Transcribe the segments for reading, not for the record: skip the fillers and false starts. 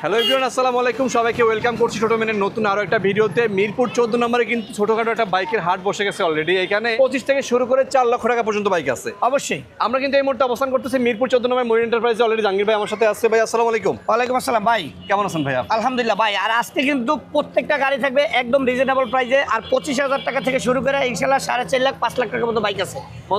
Hello everyone, আসসালামু আলাইকুম। সবাইকে ওয়েলকাম করছি ছোট মেনের নতুন আরো একটা ভিডিওতে। মিরপুর 14 নম্বরে কিন্তু ছোটখাটো একটা বাইকের হাট বসে গেছে অলরেডি। এখানে 25 থেকে শুরু করে 4 লক্ষ টাকা পর্যন্ত বাইক আছে। অবশ্যই আমরা কিন্তু এই মুহূর্তে অবস্থান করতেছি মিরপুর 14 নম্বর মরিন এন্টারপ্রাইজে। অলরেডি জাহাঙ্গীর ভাই আমার সাথে আছে। ভাই আসসালামু আলাইকুম। ওয়ালাইকুম আসসালাম ভাই, কেমন আছেন ভাইয়া? আলহামদুলিল্লাহ ভাই। আর আজকে কিন্তু প্রত্যেকটা গাড়ি থাকবে একদম রিজনেবল প্রাইসে। আর 25,000 টাকা থেকে শুরু করে ইনশাল্লাহ 4.5 লাখ 5 লাখ টাকার মতো বাইক আছে।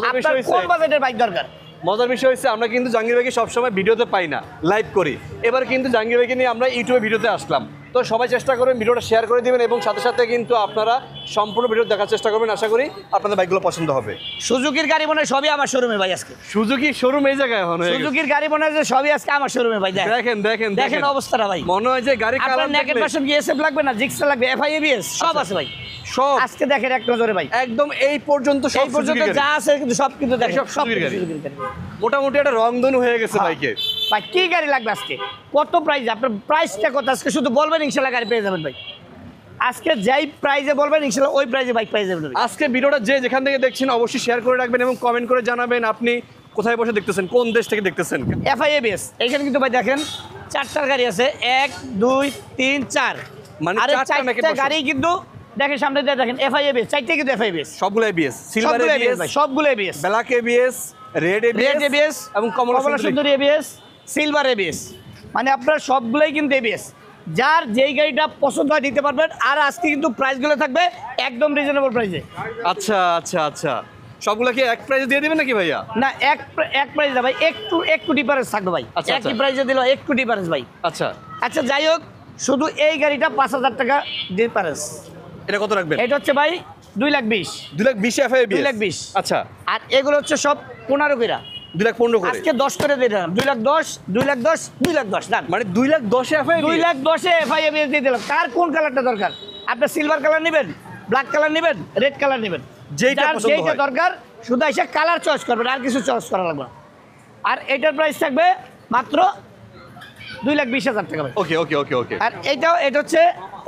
আপনার কোন বাজেটের বাইক দরকার? মজার বিষয় হচ্ছে আমরা কিন্তু জাহাঙ্গীর ভাইকে সবসময় ভিডিওতে পাই না, লাইভ করি। এবার কিন্তু জাহাঙ্গীর ভাইকে নিয়ে আমরা ইউটিউবে ভিডিওতে আসলাম। তো সবাই চেষ্টা করবেন ভিডিওটা শেয়ার করে দিবেন এবং সাথে সাথে কিন্তু আপনারা সম্পূর্ণ ভিডিও দেখার চেষ্টা করবেন। আশা করি আপনাদের বাইকগুলো পছন্দ হবে। সুজুকির গাড়ি মনে হয় সবই আমার শোরুমে ভাই আজকে। সুজুকি শোরুম এই জায়গায় এখন হয়ে গেছে। সুজুকির গাড়ি মনে হয় যে সবই আজকে আমার শোরুমে ভাই। দেখেন দেখেন দেখেন অবস্থাটা ভাই। মনে হয় যে গাড়ি আপনার কালার নেকেড ভার্সন কি এসএফ লাগবে না জিক্সা লাগবে, এফআই এবিএস সব আছে ভাই। সব আজকে দেখেন এক নজরে ভাই, একদম এই পর্যন্ত সব এই পর্যন্ত যা আছে কিন্তু সব কিন্তু দেখেন সব সব সুজুকির গাড়ি। সুজুকির গাড়ি। মোটামুটি একটা রংধনু হয়ে গেছে বাইকে। ভাই কি গাড়ি লাগবে আজকে? কত প্রাইস? আপনার প্রাইসটা কত আজকে শুধু বলবেন, ইনশাল্লাহ গাড়ি পেয়ে যাবেন ভাই। আজকে যেই প্রাইজে বলবেন ইনশাল্লাহ ওই প্রাইজে বাইক পেয়ে যাবেন। আজকে ভিডিওটা যে যেখান থেকে দেখছেন অবশ্যই শেয়ার করে রাখবেন এবং কমেন্ট করে জানাবেন আপনি কোথায় বসে দেখতেছেন, কোন দেশ থেকে দেখতেছেন। এফআই এবিএস এখানে কিন্তু ভাই দেখেন 4টার গাড়ি আছে, 1 2 3 4 মানে আর 4টা গাড়ি কিন্তু দেখেন সামনে দিয়ে দেখেন এফআই এবিএস, 4টা কিন্তু এফআই এবিএস, সবগুলো এবিএস, সিলভার এবিএস, সবগুলো ABS, black ABS, red ABS এবং কমলা সুন্দরী এবিএস, সিলভার এবিএস, মানে আপনার সবগুলোই কিন্তু এবিএস। যার যেই গাড়িটা পছন্দ হয় নিতে পারবেন। আর আজকে কিন্তু প্রাইসগুলো থাকবে একদম রিজনেবল প্রাইসে। আচ্ছা আচ্ছা আচ্ছা, সবগুলো কি এক প্রাইসে দিয়ে দিবেন নাকি ভাইয়া? না, এক প্রাইস না ভাই, একটু ডিফারেন্স থাকবে ভাই। একই প্রাইসে দিল একটু ডিফারেন্স ভাই। আচ্ছা আচ্ছা যাই হোক, শুধু এই গাড়িটা 5,000 টাকা ডিফারেন্স। এটা কত রাখবেন? এটা হচ্ছে ভাই 2,20,000। 2,20,000 এফআই এবিএস। 2,20,000। আচ্ছা, আর এগুলো হচ্ছে সব 15 করে, 2,15,000 করে। আজকে 10 করে দিয়ে দিলাম। 2,10,000 2,10,000 2,10,000 দাম। মানে 2,10,000 এফআই 2,10,000 এফআই এবিএস দিয়ে দিলাম। কার কোন কালারটা দরকার? আপনি সিলভার কালার নেবেন, ব্ল্যাক কালার নেবেন, রেড কালার নেবেন, যেইটা দরকার শুধু এসে কালার চয়েস করবেন, আর কিছু চয়েস করা লাগবে না। আর এটার প্রাইস থাকবে মাত্র 2,20,000 টাকা। ওকে ওকে ওকে ওকে। আর এটা হচ্ছে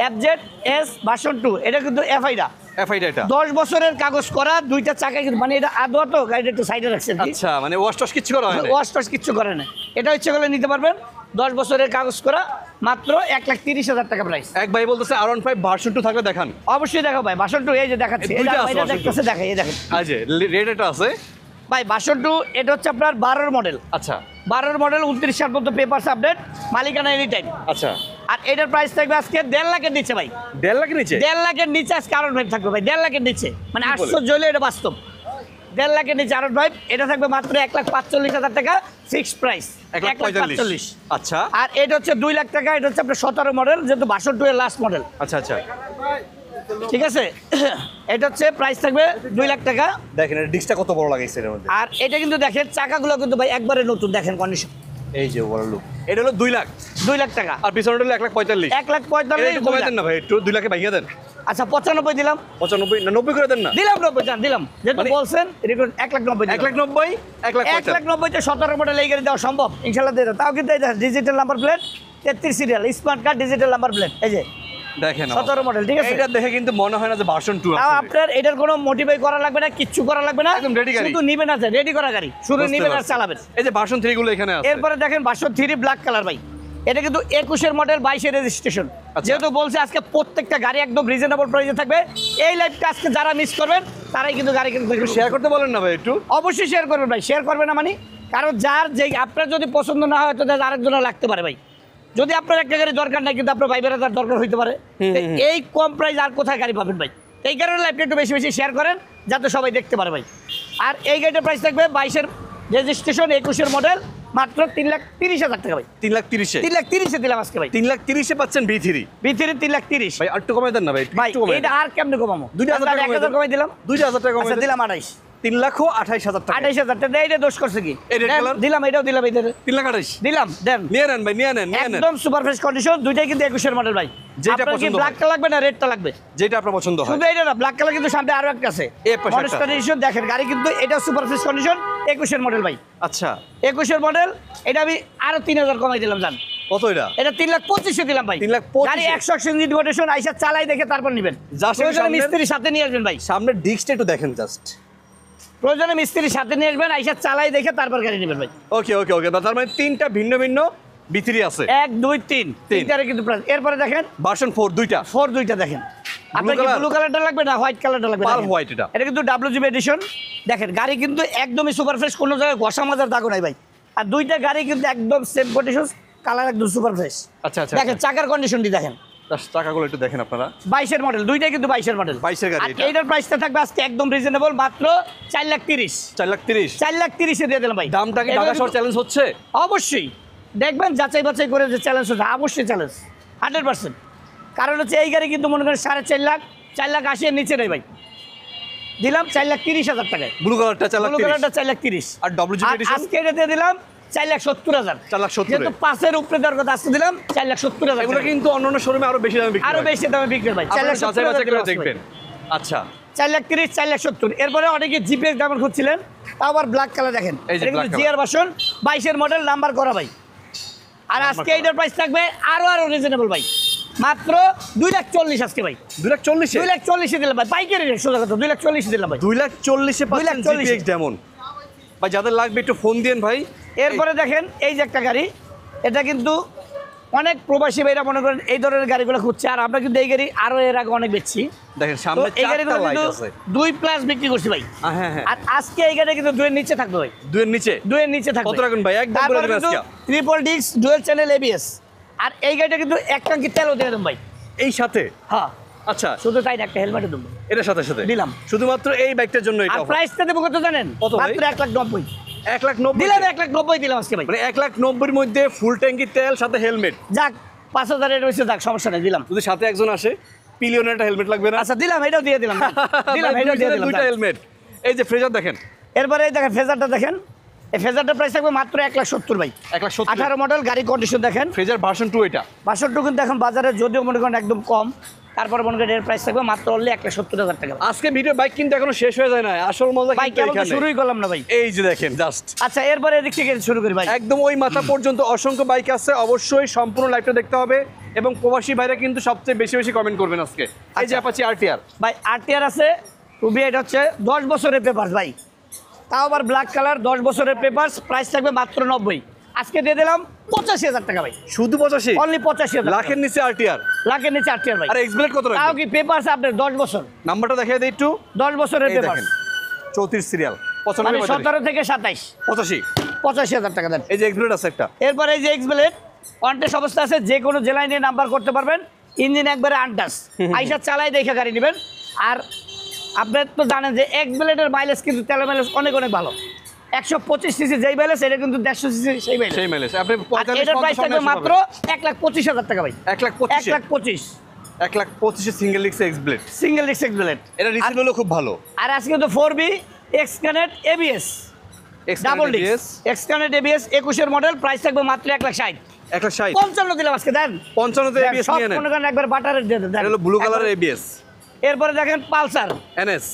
এফজেড এস ভার্সন 2। এটা কিন্তু এফআইটা, এফআইটা এটা 10 বছরের কাগজ করা, 2টা চাকা কিন্তু, মানে এটা আদোয়া তো গাড়িটা একটু সাইডে রাখছেন। আচ্ছা, মানে ওয়াশ টস কিছু করা হয় না? ওয়াশ টস কিচ্ছু করে না। এটা হচ্ছে গেলে নিতে পারবেন 10 বছরের কাগজ করা, মাত্র 1,30,000 টাকা প্রাইস। এক ভাই বলতেছে R15 ভার্সন 2 থাকলে দেখান। অবশ্যই দেখো ভাই, ভার্সন 2 এই যে দেখাচ্ছি, দুইটা আছে এটা version দেখতেছে, দেখেন এই দেখেন এই যে রেড এটা আছে ভাই ভার্সন 2। এটা হচ্ছে আপনার 12 মডেল। আচ্ছা 12 মডেল, 29 সাল পর্যন্ত পেপারস আপডেট, মালিকানা এনি টাইম। আচ্ছা। আর এটার প্রাইস থাকবে আজকে 1.5 লাখের নিচে ভাই। 1.5 লাখের নিচে? 1.5 লাখের নিচে আজকে আরন ভাই থাকবে ভাই। 1.5 লাখের নিচে মানে আশ্চর্য হলে এটা বাস্তব। 1.5 লাখের নিচে আরন ভাই। এটা থাকবে মাত্র 1,45,000 টাকা ফিক্সড প্রাইস। 1,45,000। আচ্ছা। আর এটা হচ্ছে 2 লাখ টাকা। এটা হচ্ছে আপনার 17 মডেল, যেহেতু ভার্সন 2 এর লাস্ট মডেল। আচ্ছা আচ্ছা ঠিক আছে। এটা হচ্ছে প্রাইস থাকবে 2 লাখ টাকা। দেখেন এটা ডিস্কটা কত বড় লাগাইছে এর মধ্যে। আর এটা কিন্তু দেখেন চাকাগুলো কিন্তু ভাই একবারে নতুন, দেখেন কন্ডিশন। এই যে বড় লুক। এটা হলো 2 লাখ। 2 লাখ টাকা। আর পিছনেটা হলো 1,45,000। 1,45,000 একটু কমাই দেন না ভাই, একটু 2 লাখে ভাঙিয়ে দেন। আচ্ছা 95 দিলাম। 95 না 90 করে দেন না। দিলাম 90 জান দিলাম, যেহেতু বলছেন রেকর্ড 1,90,000। 1,90,000 1,90,000 17 মডেল এই গাড়ি দেওয়া সম্ভব ইনশাআল্লাহ দিয়ে দাও। তাও কিন্তু এই digital number plate, 33 serial smart card, digital number plate. এই যে দেখেন 17 মডেল। ঠিক আছে, এটা দেখে কিন্তু মনে হয় না যে ভার্সন 2 আছে। তাও আপনার এটার কোনো মোটিফাই করা লাগবে না, কিচ্ছু করা লাগবে না, একদম রেডি গাড়ি। শুধু নিবেন আছে, রেডি করা গাড়ি, শুধু নিবেন আর চালাবেন। এই যে ভার্সন 3 গুলো এখানে আছে। এরপরে দেখেন ভার্সন 3 ব্ল্যাক কালার ভাই। এটা কিন্তু 21 এর মডেল, 22 এর রেজিস্ট্রেশন। যেহেতু বলছে আজকে প্রত্যেকটা গাড়ি একদম রিজনেবল প্রাইসে থাকবে। এই লাইভটা আজকে যারা মিস করবেন তারাই কিন্তু গাড়ি কিনতে একটু শেয়ার করতে বলেন না ভাই একটু। অবশ্যই শেয়ার করবেন ভাই। শেয়ার করবে না মানে, কারণ যার যে আপনার যদি পছন্দ না হয় তো আরেকজনের লাগতে পারে ভাই। যদি আপনার একটা গাড়ি দরকার নাই কিন্তু আপনার ভাই বেড়াদার দরকার হইতে পারে, এই কম প্রাইস আর কোথায় গাড়ি পাবেন ভাই? এই কারণে লাইভটা একটু বেশি বেশি শেয়ার করেন যাতে সবাই দেখতে পারে ভাই। আর এই গাড়িটার প্রাইস থাকবে 22 এর রেজিস্ট্রেশন, 21 এর মডেল, মাত্র 3,30,000 টাকা ভাই। 3,30,000 3,30,000 দিলাম আজকে ভাই। 3,30,000 পাচ্ছেন V3। 3,30,000 ভাই আর একটু কমাই দেন না ভাই, ভাই। একটু কমাই। এটা আর কেমনে কমাবো? 2,000 টাকা 1,000 কমাই দিলাম। 2,000 টাকা কমাই আচ্ছা দিলাম 28। 3,28,000 টাকা। 28,000 টাকা। এটা দোষ করছে কি? এই red color? দিলাম, এটাও দিলাম, এটা 3,28,000 দিলাম। দেন নিয়ে নেন ভাই, নিয়ে নেন। একদম সুপার ফ্রেশ কন্ডিশন, দুইটাই কিন্তু 21 এর মডেল ভাই। যেটা আপনার কি পছন্দ ব্ল্যাকটা লাগবে না রেডটা লাগবে? যেটা আপনার পছন্দ হয়। শুধু এটা না, ব্ল্যাক কালার কিন্তু সামনে আরো একটা আছে। মডেল এডিশন দেখেন গাড়ি কিন্তু এটা সুপার ফ্রেশ কন্ডিশন, 21 এর মডেল ভাই। আচ্ছা 21 এর মডেল। এটা আমি আরো 3,000 কমাই দিলাম জান। কত এটা? এটা 3,25,000 দিলাম ভাই। 3,25,000 গাড়ি 100 ইঞ্জিন কন্ডিশন, আইসা চালাই দেখে তারপর নেবেন। প্রয়োজনে মিস্ত্রির সাথে নিয়ে আসবেন ভাই। সামনে ডিস্কটা একটু দেখেন জাস্ট। প্রয়োজনে মিস্ত্রির সাথে নিয়ে আসবেন, আইসা চালাই দেখে তারপর গাড়ি নেবেন ভাই। ওকে ওকে ওকে। তার মানে 3টা ভিন্ন ভিন্ন B3 আছে 1 2 3 তিনটারে কিন্তু প্রাইস। এরপরে দেখেন ভার্সন 4 দুইটা 4 দুইটা দেখেন। আপনার কি color? ব্লু কালারটা লাগবে না হোয়াইট কালারটা লাগবে? পার্ল দেখেন। হোয়াইট এটা। এটা কিন্তু WGB এডিশন। দেখেন গাড়ি কিন্তু একদমই সুপার ফ্রেশ, কোনো জায়গায় ঘষা মাজার দাগও নাই ভাই। আর দুইটা গাড়ি কিন্তু একদম সেম কন্ডিশন, কালার একদম সুপার ফ্রেশ। আচ্ছা আচ্ছা দেখেন চাকার কন্ডিশনটি দেখেন, টাকাগুলো একটু দেখেন আপনারা। 22 এর মডেল, দুইটাই কিন্তু 22 এর মডেল। 22 এর গাড়ি এটা। এইটার প্রাইসটা থাকবে আজকে একদম রিজনেবল, মাত্র 4,30,000। 4,30,000 4,30,000 এ দিয়ে দিলাম ভাই। দামটা কি ঢাকা শহর চ্যালেঞ্জ হচ্ছে? অবশ্যই দেখবেন, যাচাই বাছাই করে যে চ্যালেঞ্জ হচ্ছে, অবশ্যই চ্যালেঞ্জ 100%। কারণ হচ্ছে এই গাড়ি কিন্তু মনে করেন 4.5 লাখ, 4,80,000 এর নিচে নেই ভাই। দিলাম 4,30,000 টাকায়। ব্লু কালারটা ব্লু 4,30,000 কালারটা 4,30,000। আর WGB এডিশন আজকে এটা দিয়ে দিলাম 4,70,000। 4,70,000 যেহেতু 5 এর উপরে দেওয়ার কথা, আজকে দিলাম 4,70,000। এগুলো কিন্তু অন্যান্য শোরুমে আরো বেশি দামে বিক্রি আরো হয়। বেশি দামে বিক্রি হয় ভাই। আপনারা যাচাই বাছাই করে 4,70,000 দেখবেন। আচ্ছা 4,30,000, 4,70,000। এরপরে অনেকে জিপিএস ডায়মন্ড খুঁজছিলেন, তাও আবার ব্ল্যাক কালার দেখেন। এই যে এটা কিন্তু black জিআর ভার্সন 22 এর মডেল, নাম্বার করা ভাই। আর আজকে এটার প্রাইস থাকবে আরো রিজনেবল ভাই, মাত্র 2,40,000 আজকে ভাই। 2,40,000 2,40,000 দিলাম ভাই, পাইকারি রেট, সোজা কথা 2,40,000 দিলাম ভাই। 2,40,000 পাচ্ছেন 2,40,000 জিপিএক্স ডেমন। ভাই যাদের লাগবে একটু ফোন দিন ভাই। এরপরে দেখেন এই যে একটা গাড়ি, এটা কিন্তু অনেক প্রবাসী ভাইরা মনে করেন এই ধরনের গাড়িগুলো খুঁজছে, আর আমরা কিন্তু এই গাড়ি আরো এর আগে অনেক বেচছি। দেখেন তো সামনে এই 4টা গাড়িগুলো লাইট কিন্তু আছে। 2+ বিক্রি করছি ভাই। হ্যাঁ হ্যাঁ আর আজকে এই গাড়ি কিন্তু 2 এর নিচে থাকবে ভাই, 2 এর নিচে 2 এর নিচে থাকবে। কত রাখবেন ভাই? একদম বলে তারপরে দেবেন কিন্তু আজকে। Triple disk dual channel ABS। আর এই গাড়িটা কিন্তু এক ট্যাঙ্কি তেলও দিয়ে দেন ভাই। এই সাথে হ্যাঁ, আচ্ছা শুধু তাই না, একটা হেলমেটও দেবো এটার সাথে সাথে দিলাম। শুধুমাত্র এই বাইকটার জন্য এটা আর প্রাইসটা দেবো কত জানেন? কত ভাই? মাত্র 1,90,000 1,90,000 দিলাম, 1,90,000 দিলাম আজকে ভাই। মানে 1,90,000 মধ্যে ফুল ট্যাঙ্কি তেল সাথে হেলমেট। যাক 5,000 এর হয়েছে, যাক সমস্যা নেই, দিলাম। যদি সাথে একজন আসে পিলিয়নের একটা হেলমেট লাগবে না? আচ্ছা দিলাম, এটাও দিয়ে দিলাম, দিলাম ভাই, এটাও দিয়ে দিলাম। দুইটা যাক। হেলমেট। এই যে ফ্রেজার দেখেন এরপরে এই দেখেন ফেজারটা দেখেন, এই ফেজারটার প্রাইস থাকবে মাত্র 1,70,000 ভাই। 1,70,000 18 মডেল, গাড়ি কন্ডিশন দেখেন। ফ্রেজার ভার্সন 2 এটা। 62 কিন্তু এখন বাজারে যদিও মনে করেন একদম কম, তারপরে মনে করেন এর প্রাইস থাকবে মাত্র অনলি 1,70,000 টাকা। আজকে ভিডিও বাইক কিন্তু এখনো শেষ হয়ে যায় না, আসল মজা ভাই কিন্তু কেবল তো এখানে। শুরুই করলাম না ভাই। এই যে দেখেন জাস্ট আচ্ছা এরপরে এদিক থেকে শুরু করি ভাই। একদম ওই মাথা পর্যন্ত অসংখ্য বাইক আছে, অবশ্যই সম্পূর্ণ লাইভটা দেখতে হবে। এবং প্রবাসী ভাইরা কিন্তু সবচেয়ে বেশি বেশি কমেন্ট করবেন আজকে। এই যে অ্যাপাচি RTR ভাই RTR আছে, টুবি, এটা হচ্ছে 10 বছরের পেপার ভাই, তাও আবার ব্ল্যাক কালার, 10 বছরের পেপার, প্রাইস থাকবে মাত্র 90। আজকে দিয়ে দিলাম 85,000 টাকা ভাই, শুধু 85, অনলি 85,000 লাখের নিচে RTR। লাখের নিচে RTR ভাই। আর এক্সব্লেড কত তাও রাখবেন? কি পেপার আপনার 10 বছর, নাম্বারটা দেখিয়ে দেই একটু। 10 বছরের এই পেপার, দেখেন 34 সিরিয়াল, মানে 95 17 থেকে 27, 85। 85,000 টাকা দেন। এই যে এক্সব্লেড আছে একটা। এরপরে এই যে এক্সব্লেড কন্টেস্ট অবস্থা আছে, যে কোনো জেলায় নিয়ে নাম্বার করতে পারবেন, ইঞ্জিন একবারে আনটাস, আইসা চালাই দেখে গাড়ি নেবেন। আর আপনার তো জানেন যে এক্সব্লেডের মাইলেজ কিন্তু তেলের মাইলেজ অনেক অনেক ভালো, 125 সিসি যেই মাইলেজ, এটা কিন্তু 150 সিসি সেই মাইলেজ। সেই মাইলেজ আপনি এটার প্রাইস থাকবে মাত্র 1,25,000 টাকা ভাই। 1,25,000 1,25,000 1,25,000 single disc X-Blade. Single disc X-Blade. এটা রিসিভ হলো খুব ভালো। আর আজকে তো 4B X Connect ABS double disc, X Connect ABS 21 এর মডেল, প্রাইস থাকবে মাত্র 1,60,000। 1,60,000 55 দিলাম আজকে দেন। 55 তে ABS সব নিয়ে নেন। মনে করেন একবার বাটারের দিয়ে দেন। এটা হলো ব্লু কালারের ABS এরপরে দেখেন Pulsar NS।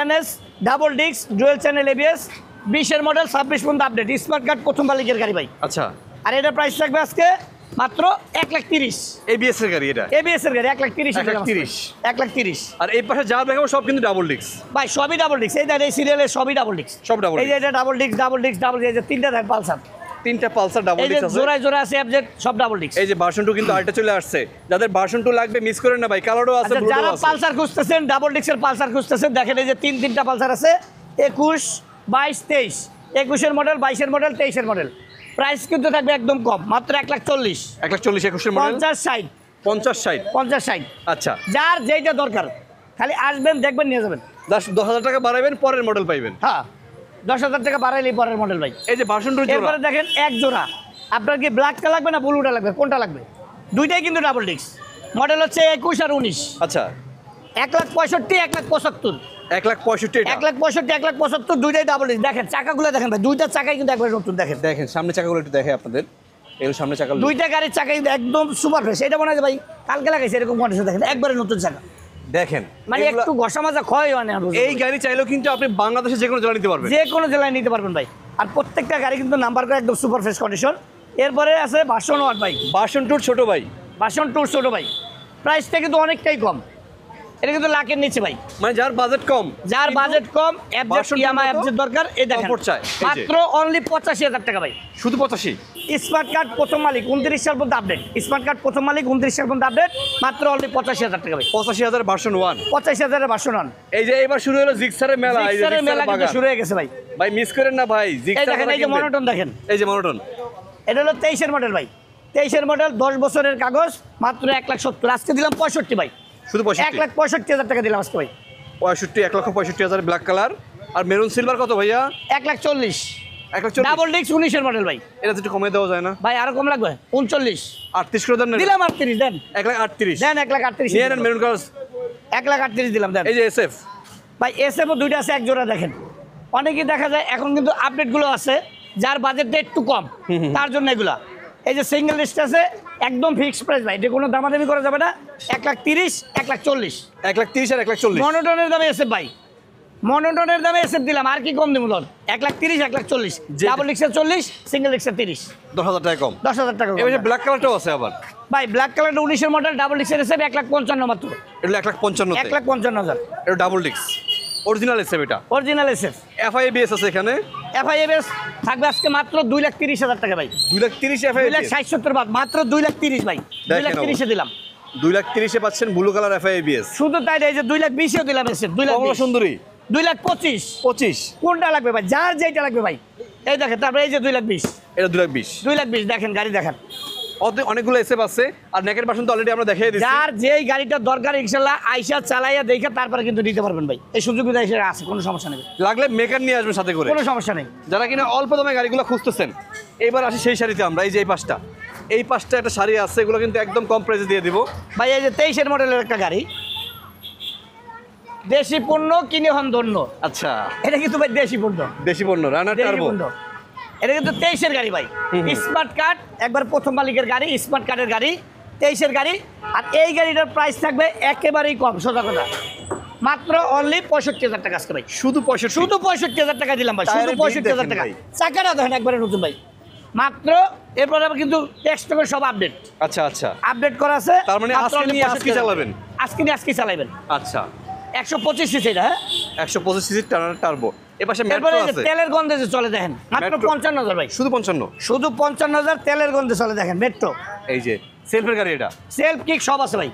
NS double disc dual channel ABS, 20 এর মডেল, 26 পর্যন্ত আপডেট, স্মার্ট কার্ড, প্রথম মালিকের গাড়ি ভাই। আচ্ছা আর এটার প্রাইস থাকবে আজকে মাত্র 1,30,000। ABS এর গাড়ি এটা। ABS এর গাড়ি 1,30,000 1,30,000 1,30,000 আর এই পাশে যা দেখাবো সব কিন্তু ডাবল ডিস্ক। ভাই সবই ডাবল ডিস্ক, এই দেখেন এই সিরিয়ালে সবই ডাবল ডিস্ক, সব ডাবল এই যে এটা double disc double disc double, এই যে তিনটা দেখেন পালসার, তিনটা পালসার ডাবল এই যে ডিস্ক আছে। জোড়ায় জোড়া আছে FZ, সব ডাবল ডিস্ক। এই যে ভার্সন 2 কিন্তু আরেকটা চলে আসছে, যাদের ভার্সন 2 লাগবে মিস করেন না ভাই, কালারও আছে আচ্ছা ব্লুও যারা আছে। পালসার খুঁজতেছেন, ডাবল ডিস্কের পালসার খুঁজতেছেন, দেখেন এই যে তিনটা পালসার আছে, 21, 22, 23, 21 এর মডেল, 22 এর মডেল, 23 এর মডেল। প্রাইস কিন্তু থাকবে একদম কম, মাত্র 1,40,000। 1,40,000 21 এর মডেল, 50, 60, 50, 60। আচ্ছা যার যেইটা দরকার খালি আসবেন, দেখবেন, নিয়ে যাবেন। 10,000 টাকা বাড়াবেন, পরের মডেল পাইবেন। হ্যাঁ 10,000 টাকা বাড়াইলেই পরের মডেল ভাই। এই যে ভার্সন 2 জোড়া, এরপরে দেখেন এক জোড়া, আপনার কি ব্ল্যাকটা লাগবে না ব্লুটা লাগবে, কোনটা লাগবে? দুইটাই কিন্তু ডাবল ডিস্ক, মডেল হচ্ছে 21 আর 19। আচ্ছা 1,65,000, 1,75,000, 1,65,000 এটা। 1,65,000, 1,75,000, দুইটাই ডাবল ডিস্ক। দেখেন চাকাগুলো দেখেন ভাই, দুইটা চাকাই কিন্তু একবার নতুন। দেখেন দেখেন সামনে চাকাগুলো একটু দেখে আপনাদের, এগুলো সামনে চাকা দুইটা গাড়ির চাকা কিন্তু একদম সুপার ফ্রেশ, এটা মনে হয় যে ভাই কালকে লাগাইছে এরকম কন্ডিশন, দেখেন একবারে নতুন চাকা, দেখেন। মানে এগুলা- একটু ঘষা মাজা ক্ষয় হয় না। এই গাড়ি চাইলেও কিন্তু আপনি বাংলাদেশে যে কোনো জেলা নিতে পারবেন। যে কোনো জেলায় নিতে পারবেন ভাই। আর প্রত্যেকটা গাড়ি কিন্তু নাম্বার করে একদম সুপার ফ্রেশ কন্ডিশন। এরপরে আছে ভার্সন 1 ভাই, ভার্সন 2 ছোট ভাই, ভার্সন 2 ছোট ভাই, প্রাইসটা কিন্তু অনেকটাই কম, এটা কিন্তু লাখের নিচে ভাই। মানে যার বাজেট কম, যার বাজেট কম, version ইয়ামাহা কত? এফজেড দরকার, এই দেখেন Comfort চায়, এই যে। মাত্র অনলি 85,000 টাকা ভাই। শুধু 85। স্মার্ট কার্ড প্রথম মালিক 29 সাল পর্যন্ত আপডেট, স্মার্ট কার্ড প্রথম মালিক 29 সাল পর্যন্ত আপডেট, মাত্র অনলি 85,000 টাকা ভাই। 85,000 ভার্সন 1। 85,000 version on. এই যে এবার শুরু হলো জিক্সারের মেলা, এই যে জিক্সারের মেলা জিক্সারের কিন্তু বাগান। শুরু হয়ে গেছে ভাই। ভাই মিস করেন না ভাই, এই জিক্সার দেখেন, এই যে মনোটন দেখেন, এই যে মনোটন, এটা হলো 23-এর মডেল ভাই। 23-এর মডেল, 10 বছরের কাগজ, মাত্র 1,70,000। আজকে দিলাম 65 ভাই, শুধু 65। 1,65,000 টাকা দিলাম আজকে ভাই। 65, 1,65,000 ব্ল্যাক কালার। আর মেরুন সিলভার কত ভাইয়া? 1,40,000। 1,40,000। ডাবল ডিস্ক 19-এর মডেল ভাই। এটা তো একটু কমে দেওয়া যায় না? ভাই আরো কম লাগবে, 39 38 করে দেন না? দিলাম। 38 দেন, 1,38,000 দেন 1,38,000 নিয়ে নেন মেরুন কালার। 1,38,000 দিলাম, দেন। এই যে এসএফ ভাই এসএফও দুইটা আছে, এক জোড়া দেখেন। অনেকেই দেখা যায় এখন কিন্তু আপডেটগুলো আছে, যার বাজেটটা একটু কম তার জন্য এগুলা। এই যে সিঙ্গেল লিস্ট আছে, একদম ফিক্সড প্রাইস ভাই, এটা কোনো দামাদামি করা যাবে না। 1,30,000, 1,40,000। 1,30,000 আর 1,40,000। মনোটনের দামে এসএফ ভাই, মনোটনের দামে এসএফ দিলাম, আর কি কম দিব? 1,30,000, 1,40,000। যে- ডাবল ডিস্কের 40, সিঙ্গেল ডিস্কের 30, 10,000 টাকা কম। 10,000 টাকা এবার কম। ব্ল্যাক কালারটাও আছে আবার। ভাই ব্ল্যাক কালারটা 19-এর মডেল, ডাবল ডিস্কের এসএফ 1,55,000 মাত্র। এটা 1,55,000 তে। 1,55,000 এটা ডাবল ডিস্ক অরিজিনাল এসএফ। এটা অরিজিনাল এসএফ। এফআইএবিএস আছে এখানে। এফআইএস থাকবে আজকে মাত্র 2,30,000 টাকা ভাই। 2,30,000 এফআইএবিএস। 2,60,70 বাদ, মাত্র 2,30,000 ভাই। দেখেন 2,30,000 দিলাম। 2,30,000 পাচ্ছেন ব্লু কালার এফআইএবিএস। শুধু তাই না, এই যে 2,20,000 দিলাম এসে, কমলা 2,20,000, সুন্দরী 2,25,000। 25। কোনটা লাগবে ভাই? যার যেটা লাগবে ভাই, এই দেখেন। তারপরে এই যে 2,20,000, এটা 2,20,000। 2,20,000 দেখেন, গাড়ি দেখেন। অনেকগুলো এসএফ আছে আর নেকের ভার্সন তো অলরেডি আমরা দেখিয়ে দিচ্ছি। যার যেই গাড়িটা দরকার ইনশাল্লাহ আইসা চালাইয়া দেখে তারপরে কিন্তু নিতে পারবেন ভাই। এই সুযোগ আছে, কোনো সমস্যা নেই, লাগলে মেকার নিয়ে আসবেন সাথে করে। কোনো সমস্যা নেই। যারা কিনা অল্প দামে গাড়িগুলো খুঁজতেছেন, এবার আসি সেই শাড়িতে আমরা। এই যে এই পাঁচটা একটা শাড়ি আছে, এগুলো কিন্তু একদম কম প্রাইসে দিয়ে দিব ভাই এই যে 23-এর মডেলের একটা গাড়ি, দেশি পণ্য কিনে হন ধন্য। আচ্ছা, এটা কিন্তু ভাই দেশি পণ্য, দেশি পণ্য রানার দেশি টার্বো। পণ্য। এটা কিন্তু 23-এর গাড়ি ভাই, স্মার্ট কার্ড, একবার প্রথম মালিকের গাড়ি, স্মার্ট কার্ডের গাড়ি, 23-এর গাড়ি। আর এই গাড়িটার প্রাইস থাকবে একেবারেই কম, সোজা কথা, মাত্র অনলি 65,000 টাকা আজকে ভাই। শুধু 65। শুধু 65,000 টাকা দিলাম ভাই, শুধু টায়ারের বিল 65,000 দেখেন টাকা। ভাই। চাকাটা দেখেন একবারে নতুন ভাই, মাত্র। এরপরে আবার কিন্তু টেক্সট করে সব আপডেট আচ্ছা আচ্ছা, আপডেট করা আছে। তার মানে মাত্র আজকে only নিয়ে আজকে 65,000 চালাবেন? আজকে নিয়ে আজকে চালাবেন। আচ্ছা, 125 সিসি এটা, হ্যাঁ। 125 সিসি রানার টার্বো। এপাশে এরপরে মেট্রো এই যে আছে, তেলের গন্ধে যে চলে দেখেন, মাত্র Metro। 55,000 ভাই। শুধু 55। শুধু 55,000 তেলের গন্ধে চলে দেখেন, মেট্রো। এই যে সেলফের গাড়ি, এটা সেলফ কিক সব আছে ভাই,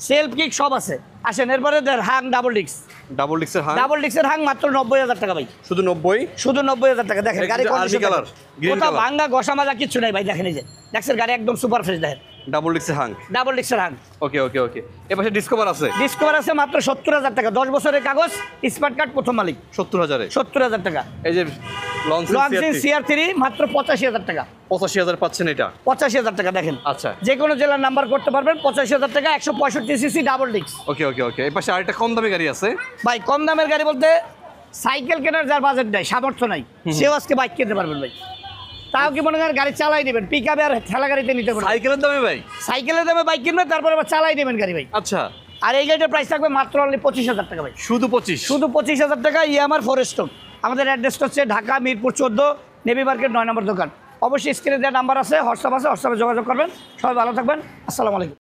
সেলফ কিক সব আছে। আসেন এরপরে হাং ডাবল ডিক্স, ডাবল ডিক্সের হাং। ডাবল ডিক্সের হাং মাত্র 90,000 টাকা ভাই। শুধু 90। শুধু 90,000 টাকা দেখেন। এটা গাড়ি কিন্তু কন্ডিশন আর্মি কালার, গ্রিন কোথাও কালার। ভাঙ্গা ঘষা মাজা কিচ্ছু নাই ভাই, দেখেন এই যে দেখছেন গাড়ি একদম সুপার ফ্রেশ দেখেন, ডাবল ডিক্সের হাং। ডাবল ডিক্সের হাং। ওকে ওকে ওকে। এপাশে ডিসকভার আছে, ডিসকভার আছে মাত্র 70,000 টাকা, 10 বছরের কাগজ, স্মার্ট কার্ড প্রথম মালিক, 70,000-এ। 70,000 টাকা। এই যে লঞ্চেন CR3 মাত্র 85,000 টাকা, 85,000 পাচ্ছেন এটা। 85,000 টাকা দেখেন। আচ্ছা, যে কোনো জেলার নাম্বার করতে পারবেন, 85,000 টাকা, 165 সিসি ডাবল ডিক্স। ওকে ওকে ওকে। এপাশে আরেকটা কম দামি গাড়ি আছে। ভাই কম দামের গাড়ি বলতে সাইকেল কেনার যার বাজেট নাই, সামর্থ্য নাই, সেও আজকে বাইক কিনতে পারবেন ভাই। তাও কি মনে করেন গাড়ি চালাই নেবেন, পিক আপে আর ঠেলা গাড়িতে নিতে পারবেন। সাইকেলের দামে ভাই? সাইকেলের দামে বাইক কিনবেন, তারপর আবার চালাই নেবেন গাড়ি ভাই। আচ্ছা, আর এই গাড়িটার প্রাইস থাকবে মাত্র অনলি 25,000 টাকা ভাই। শুধু 25। শুধু 25,000 টাকা। আমার ফরেস্ট। আমাদের অ্যাড্রেসটা হচ্ছে ঢাকা মিরপুর 14, নেভি মার্কেট 9 নম্বর দোকান। অবশ্যই স্ক্রিনে দেওয়া নাম্বার আছে, হোয়াটসঅ্যাপ আছে, হোয়াটসঅ্যাপে যোগাযোগ করবেন। সবাই ভালো থাকবেন, আসসালামু আলাইকুম।